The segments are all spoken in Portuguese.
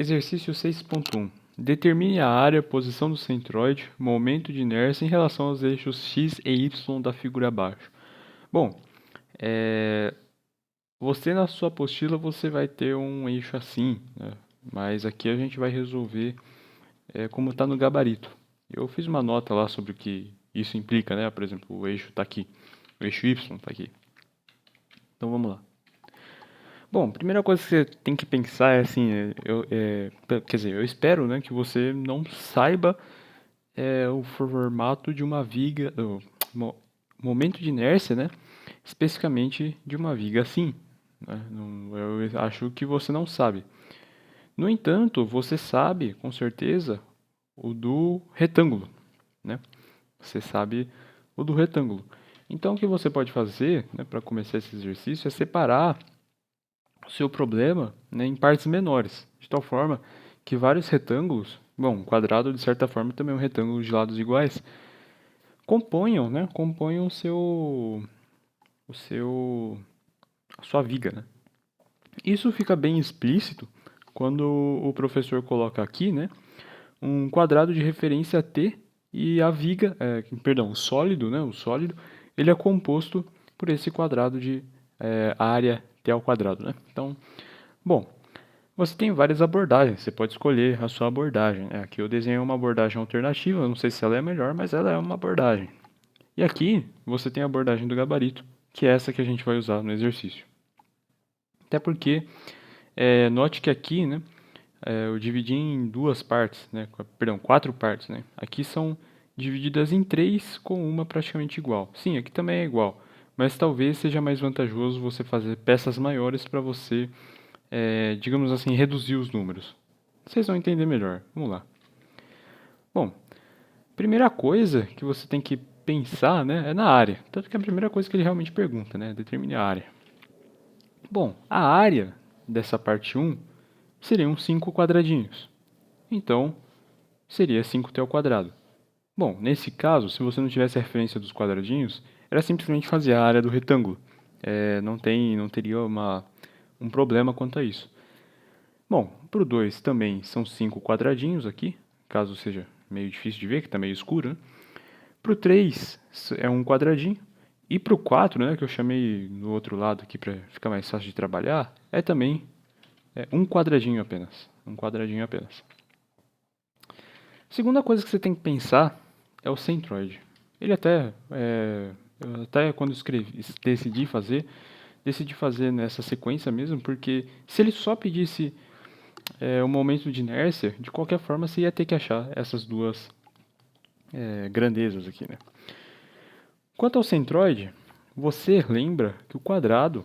Exercício 6.1. Determine a área, posição do centroide, momento de inércia em relação aos eixos x e y da figura abaixo. Bom, você na sua apostila você vai ter um eixo assim, né? Mas aqui a gente vai resolver como está no gabarito. Eu fiz uma nota lá sobre o que isso implica, né? Por exemplo, o eixo está aqui, o eixo y está aqui. Então vamos lá. Bom, primeira coisa que você tem que pensar é assim, quer dizer, eu espero, né, que você não saiba o formato de uma viga, o momento de inércia, né, especificamente de uma viga assim, né, eu acho que você não sabe. No entanto, você sabe, com certeza, o do retângulo, né? Você sabe o do retângulo. Então, o que você pode fazer, né, para começar esse exercício é separar o seu problema, né, em partes menores, de tal forma que vários retângulos, bom, um quadrado de certa forma também é um retângulo de lados iguais, compõem a sua viga, né? Isso fica bem explícito quando o professor coloca aqui, né, um quadrado de referência T e a viga, o sólido, né, o sólido, ele é composto por esse quadrado de área T ao quadrado, né? Então, bom, você tem várias abordagens, você pode escolher a sua abordagem. Aqui eu desenhei uma abordagem alternativa, não sei se ela é melhor, mas ela é uma abordagem. E aqui você tem a abordagem do gabarito, que é essa que a gente vai usar no exercício. Até porque, note que aqui, né, eu dividi em duas partes, né, perdão, quatro partes, né. Aqui são divididas em três com uma praticamente igual. Sim, aqui também é igual, mas talvez seja mais vantajoso você fazer peças maiores para você digamos assim, reduzir os números. Vocês vão entender melhor. Vamos lá. Bom, primeira coisa que você tem que pensar, né, é na área. Tanto que é a primeira coisa que ele realmente pergunta, né, determine a área. Bom, a área dessa parte 1 seriam 5 quadradinhos. Então, seria 5t ao quadrado. Bom, nesse caso, se você não tivesse a referência dos quadradinhos, era simplesmente fazer a área do retângulo. Não teria um problema quanto a isso. Bom, para o 2 também são 5 quadradinhos aqui, caso seja meio difícil de ver, que está meio escuro, né? Para o 3 é um quadradinho. E para o 4, né, que eu chamei no outro lado aqui para ficar mais fácil de trabalhar, é também um quadradinho apenas. Um quadradinho apenas. Segunda coisa que você tem que pensar é o centroide. Ele até quando decidi fazer nessa sequência mesmo, porque se ele só pedisse o momento de inércia, de qualquer forma você ia ter que achar essas duas grandezas aqui, né? Quanto ao centroide, você lembra que o quadrado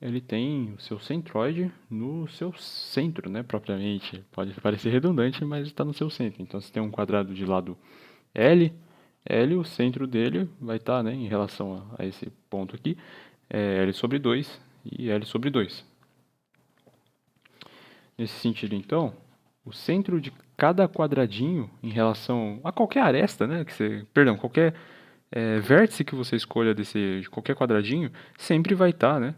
ele tem o seu centroide no seu centro, né, propriamente. Pode parecer redundante, mas está no seu centro. Então, você tem um quadrado de lado L, o centro dele vai estar, né, em relação a esse ponto aqui, L sobre 2 e L sobre 2. Nesse sentido, então, o centro de cada quadradinho em relação a qualquer aresta, né, qualquer vértice que você escolha de qualquer quadradinho, sempre vai estar, né,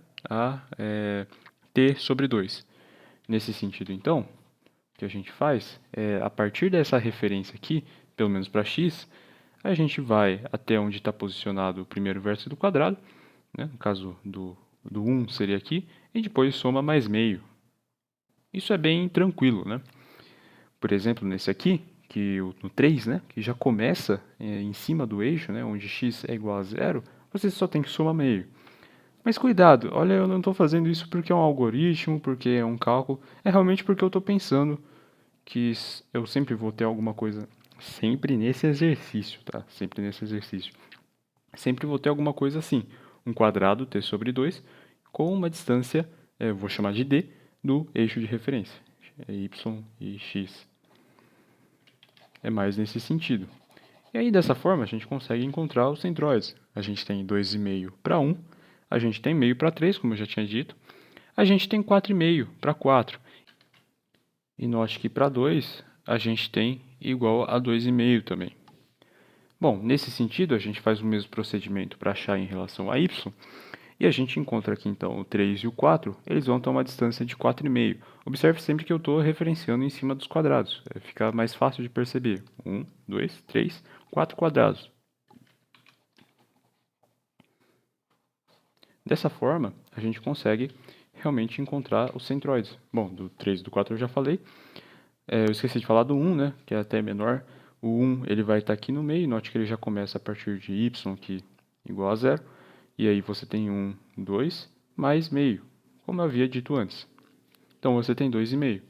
t sobre 2. Nesse sentido, então, o que a gente faz é, a partir dessa referência aqui, pelo menos para x, a gente vai até onde está posicionado o primeiro vértice do quadrado, né, no caso do 1 seria aqui, e depois soma mais meio. Isso é bem tranquilo, né? Por exemplo, nesse aqui, no 3, né, que já começa em cima do eixo, né, onde x é igual a zero, você só tem que somar meio. Mas cuidado, olha, eu não estou fazendo isso porque é um algoritmo, porque é um cálculo, é realmente porque eu estou pensando que eu sempre vou ter alguma coisa, sempre nesse exercício, tá? Sempre nesse exercício. Sempre vou ter alguma coisa assim, um quadrado t sobre 2 com uma distância, eu vou chamar de d, do eixo de referência, y e x. É mais nesse sentido. E aí, dessa forma, a gente consegue encontrar os centróides. A gente tem 2,5 para 1, a gente tem meio para 3, como eu já tinha dito, a gente tem 4,5 para 4. E note que para 2, a gente tem igual a 2,5 também. Bom, nesse sentido, a gente faz o mesmo procedimento para achar em relação a y. E a gente encontra aqui, então, o 3 e o 4, eles vão ter uma distância de 4,5. Observe sempre que eu estou referenciando em cima dos quadrados. Fica mais fácil de perceber. 1, 2, 3, 4 quadrados. Dessa forma, a gente consegue realmente encontrar os centroides. Bom, do 3 e do 4 eu já falei. Eu esqueci de falar do 1, né, que é até menor. O 1 ele vai estar aqui no meio, note que ele já começa a partir de y, que é igual a 0. E aí você tem 1, 2, mais meio, como eu havia dito antes. Então você tem 2,5.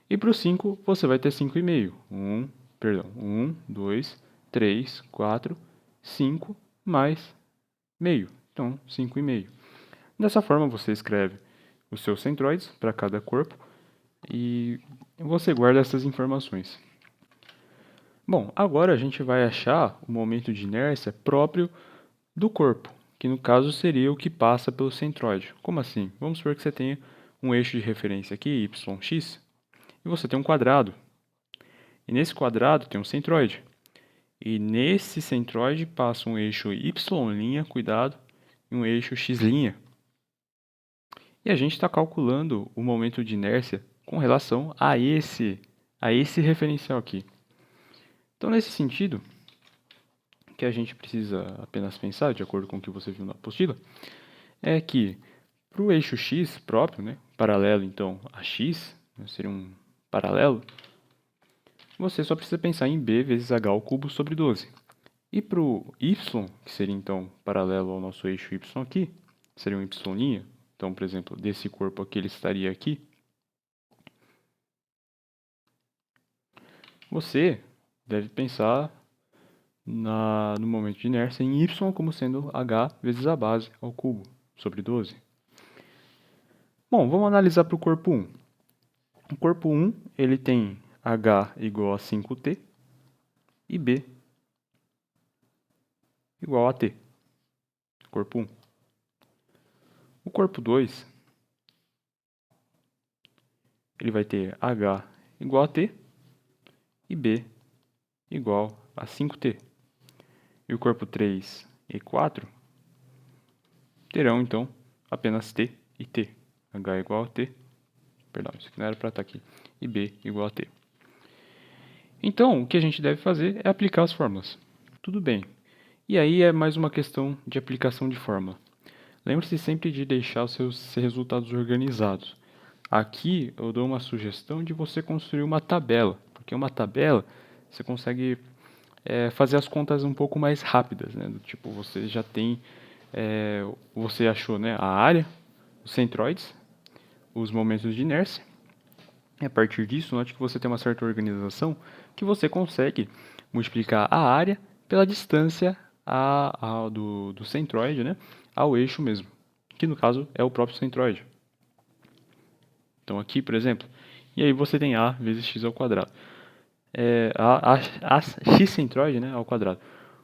E para o 5, você vai ter 5,5. 1, 2, 3, 4, 5, mais meio. Então, 5,5. Dessa forma, você escreve os seus centroides para cada corpo e você guarda essas informações. Bom, agora a gente vai achar o momento de inércia próprio do corpo, que no caso seria o que passa pelo centroide. Como assim? Vamos supor que você tenha um eixo de referência aqui, yx, e você tem um quadrado. E nesse quadrado tem um centroide. E nesse centroide passa um eixo y', cuidado, e um eixo x'. E a gente está calculando o momento de inércia com relação a esse referencial aqui. Então, nesse sentido, que a gente precisa apenas pensar, de acordo com o que você viu na apostila, é que para o eixo x próprio, né, paralelo então a x, né, seria um paralelo, você só precisa pensar em b vezes h ao cubo sobre 12. E para o y, que seria então paralelo ao nosso eixo y aqui, seria um y', então, por exemplo, desse corpo aqui ele estaria aqui, você deve pensar no momento de inércia em y como sendo h vezes a base ao cubo sobre 12. Bom, vamos analisar para o corpo 1. O corpo 1 ele tem h igual a 5t e b igual a t. Corpo 1. O corpo 2 ele vai ter h igual a t e b igual a 5t. E o corpo 3 e 4 terão, então, apenas t e t. H igual a t, perdão, isso aqui não era para estar aqui, e b igual a t. Então, o que a gente deve fazer é aplicar as fórmulas. Tudo bem. E aí é mais uma questão de aplicação de fórmula. Lembre-se sempre de deixar os seus resultados organizados. Aqui eu dou uma sugestão de você construir uma tabela, porque uma tabela você consegue fazer as contas um pouco mais rápidas, né? Do tipo, você já tem, você achou, né, a área, os centroides, os momentos de inércia. E a partir disso, note que você tem uma certa organização que você consegue multiplicar a área pela distância do centroide, né, ao eixo mesmo, que no caso é o próprio centroide. Então aqui, por exemplo, e aí você tem a vezes x ao quadrado. A x centroide, né, ao quadrado.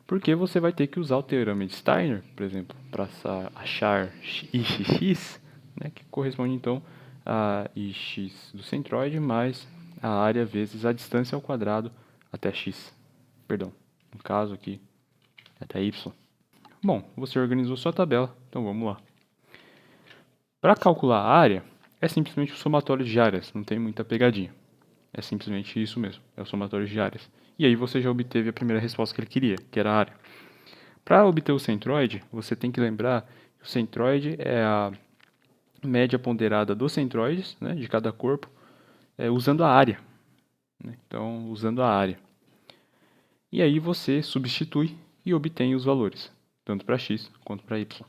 Porque você vai ter que usar o teorema de Steiner, por exemplo, para achar ix, né, que corresponde então a ix do centroide mais a área vezes a distância ao quadrado até x. Perdão, no caso aqui, até y. Bom, você organizou sua tabela, então vamos lá. Para calcular a área, é simplesmente o somatório de áreas, não tem muita pegadinha. É simplesmente isso mesmo, é o somatório de áreas. E aí você já obteve a primeira resposta que ele queria, que era a área. Para obter o centroide, você tem que lembrar que o centroide é a média ponderada dos centroides, né, de cada corpo, usando a área. Né? Então, usando a área. E aí você substitui e obtém os valores, tanto para x quanto para y.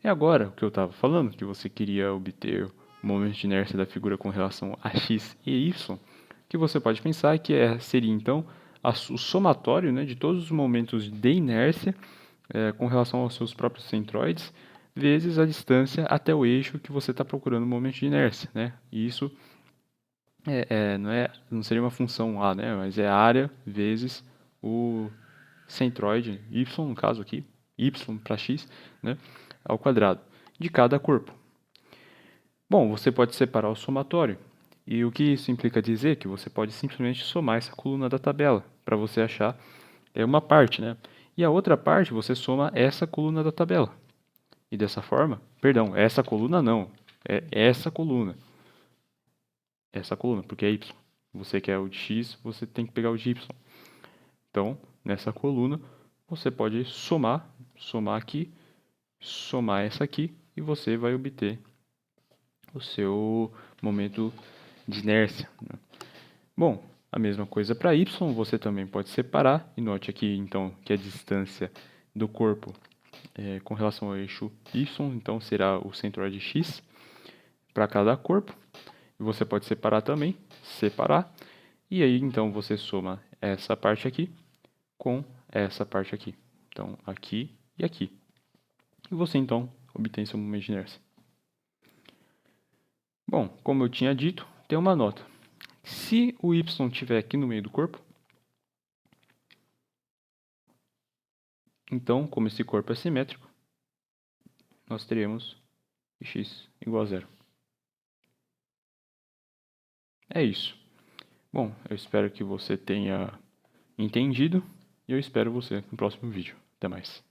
É agora o que eu estava falando, que você queria obter o momento de inércia da figura com relação a x e y, que você pode pensar que seria então o somatório, né, de todos os momentos de inércia com relação aos seus próprios centroides, vezes a distância até o eixo que você está procurando o momento de inércia. Né? E isso não seria uma função A, né, mas é a área vezes o centroide, y no caso aqui, y para x, né, ao quadrado, de cada corpo. Bom, você pode separar o somatório. E o que isso implica dizer? Que você pode simplesmente somar essa coluna da tabela, para você achar uma parte, né? E a outra parte você soma essa coluna da tabela. E dessa forma, perdão, essa coluna não, é essa coluna. Essa coluna, porque é y. Você quer o de x, você tem que pegar o de y. Então, nessa coluna, você pode somar aqui, somar essa aqui, e você vai obter o seu momento de inércia, né? Bom, a mesma coisa para y, você também pode separar, e note aqui então que a distância do corpo com relação ao eixo y, então será o centroide de x para cada corpo. E você pode separar também, separar, e aí então você soma essa parte aqui com essa parte aqui. Então, aqui e aqui. E você então obtém seu momento de inércia. Bom, como eu tinha dito, tem uma nota. Se o y estiver aqui no meio do corpo, então, como esse corpo é simétrico, nós teremos x igual a zero. É isso. Bom, eu espero que você tenha entendido e eu espero você no próximo vídeo. Até mais.